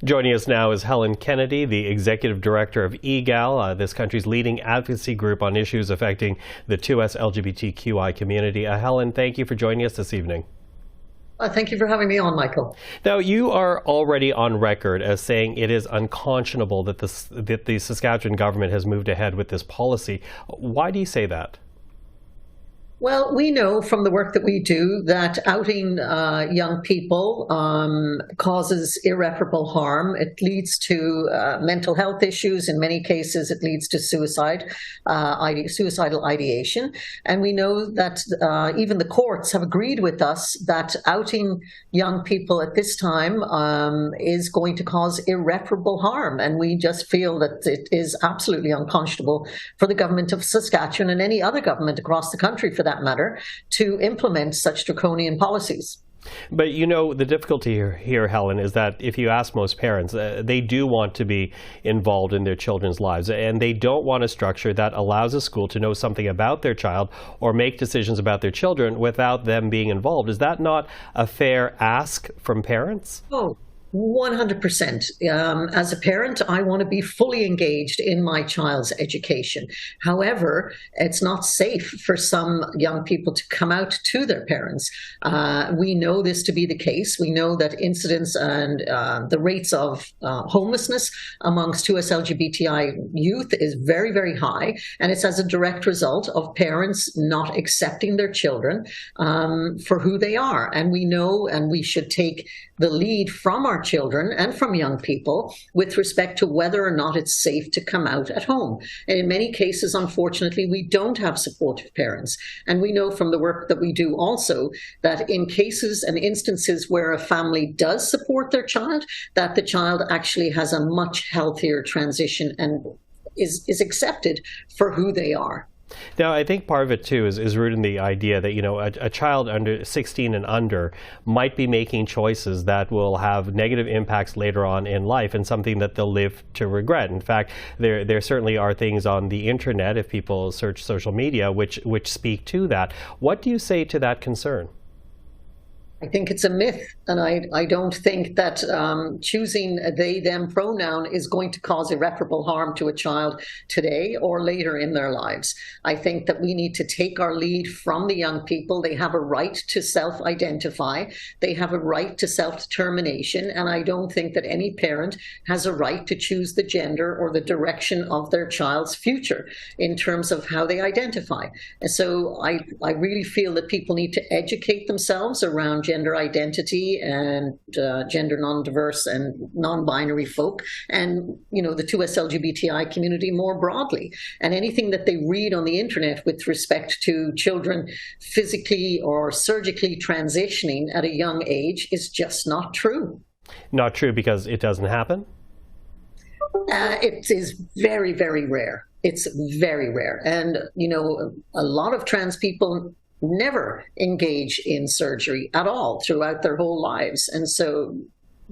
Joining us now is Helen Kennedy, the Executive Director of EGAL, this country's leading advocacy group on issues affecting the 2S LGBTQI community. Helen, thank you for joining us this evening. Thank you for having me on, Michael. Now, you are already on record as saying it is unconscionable that the Saskatchewan government has moved ahead with this policy. Why do you say that? Well, we know from the work that we do that outing young people causes irreparable harm. It leads to mental health issues. In many cases, it leads to suicidal ideation. And we know that even the courts have agreed with us that outing young people at this time is going to cause irreparable harm. And we just feel that it is absolutely unconscionable for the government of Saskatchewan and any other government across the country, for that matter, to implement such draconian policies. But you know, the difficulty here, Helen, is that if you ask most parents, they do want to be involved in their children's lives, and they don't want a structure that allows a school to know something about their child or make decisions about their children without them being involved. Is that not a fair ask from parents? Oh, 100%. As a parent, I want to be fully engaged in my child's education. However, it's not safe for some young people to come out to their parents. We know this to be the case. We know that incidents and the rates of homelessness amongst 2S LGBTI youth is very, very high. And it's as a direct result of parents not accepting their children for who they are. And we know, and we should take the lead from our children and from young people with respect to whether or not it's safe to come out at home. And in many cases, unfortunately, we don't have supportive parents. And we know from the work that we do also that in cases and instances where a family does support their child, that the child actually has a much healthier transition and is accepted for who they are. Now, I think part of it, too, is rooted in the idea that, you know, a child under 16 and under might be making choices that will have negative impacts later on in life and something that they'll live to regret. In fact, there certainly are things on the internet, if people search social media, which speak to that. What do you say to that concern? I think it's a myth, and I don't think that choosing a they-them pronoun is going to cause irreparable harm to a child today or later in their lives. I think that we need to take our lead from the young people. They have a right to self-identify. They have a right to self-determination, and I don't think that any parent has a right to choose the gender or the direction of their child's future in terms of how they identify. And so I really feel that people need to educate themselves around gender identity and gender non-diverse and non-binary folk, and you know, the 2S LGBTI community more broadly. And anything that they read on the internet with respect to children physically or surgically transitioning at a young age is just not true. Not true because it doesn't happen? It is very, very rare. It's very rare. And, you know, a lot of trans people never engage in surgery at all throughout their whole lives. And so,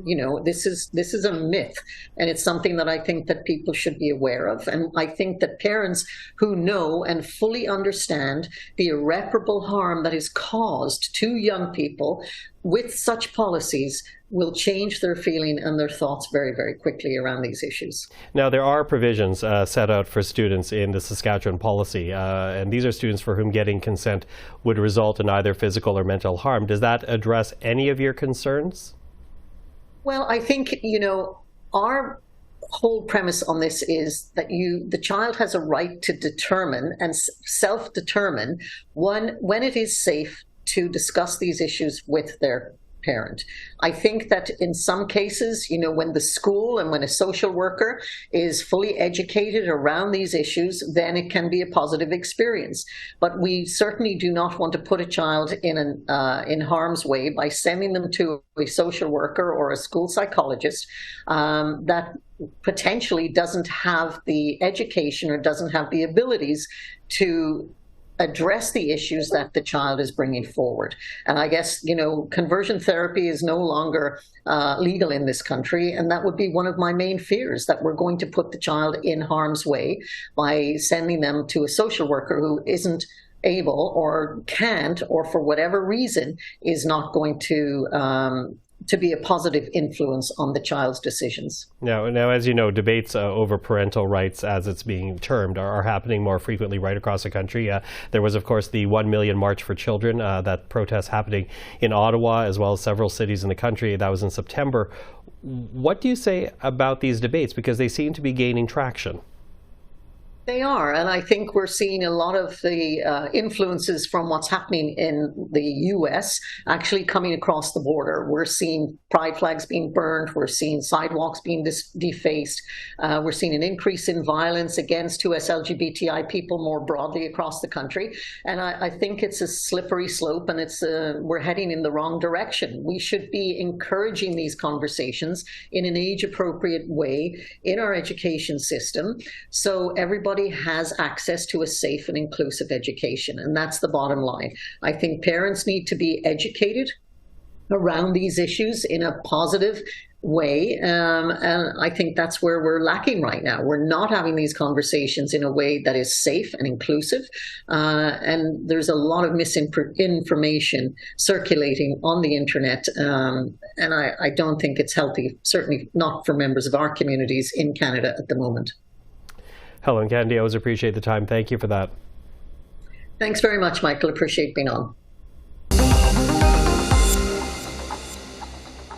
you know, this is a myth, and it's something that I think that people should be aware of. And I think that parents who know and fully understand the irreparable harm that is caused to young people with such policies will change their feeling and their thoughts very, very quickly around these issues. Now, there are provisions set out for students in the Saskatchewan policy, and these are students for whom getting consent would result in either physical or mental harm. Does that address any of your concerns? Well, I think, you know, our whole premise on this is that the child has a right to determine and self-determine when it is safe to discuss these issues with their parent. I think that in some cases, you know, when the school and when a social worker is fully educated around these issues, then it can be a positive experience. But we certainly do not want to put a child in harm's way by sending them to a social worker or a school psychologist that potentially doesn't have the education or doesn't have the abilities to address the issues that the child is bringing forward. And I guess, you know, conversion therapy is no longer legal in this country, and that would be one of my main fears, that we're going to put the child in harm's way by sending them to a social worker who isn't able or can't, or for whatever reason is not going to to be a positive influence on the child's decisions. Now, as you know, debates over parental rights, as it's being termed, are happening more frequently right across the country. There was, of course, the 1 Million March for Children, that protest happening in Ottawa, as well as several cities in the country. That was in September. What do you say about these debates? Because they seem to be gaining traction. They are, and I think we're seeing a lot of the influences from what's happening in the US actually coming across the border. We're seeing pride flags being burned, we're seeing sidewalks being defaced, we're seeing an increase in violence against 2S LGBTI people more broadly across the country, and I think it's a slippery slope, and we're heading in the wrong direction. We should be encouraging these conversations in an age-appropriate way in our education system, so everybody has access to a safe and inclusive education. And that's the bottom line. I think parents need to be educated around these issues in a positive way. And I think that's where we're lacking right now. We're not having these conversations in a way that is safe and inclusive. And there's a lot of misinformation circulating on the internet. And I don't think it's healthy, certainly not for members of our communities in Canada at the moment. Helen Kennedy, I always appreciate the time. Thank you for that. Thanks very much, Michael. Appreciate being on.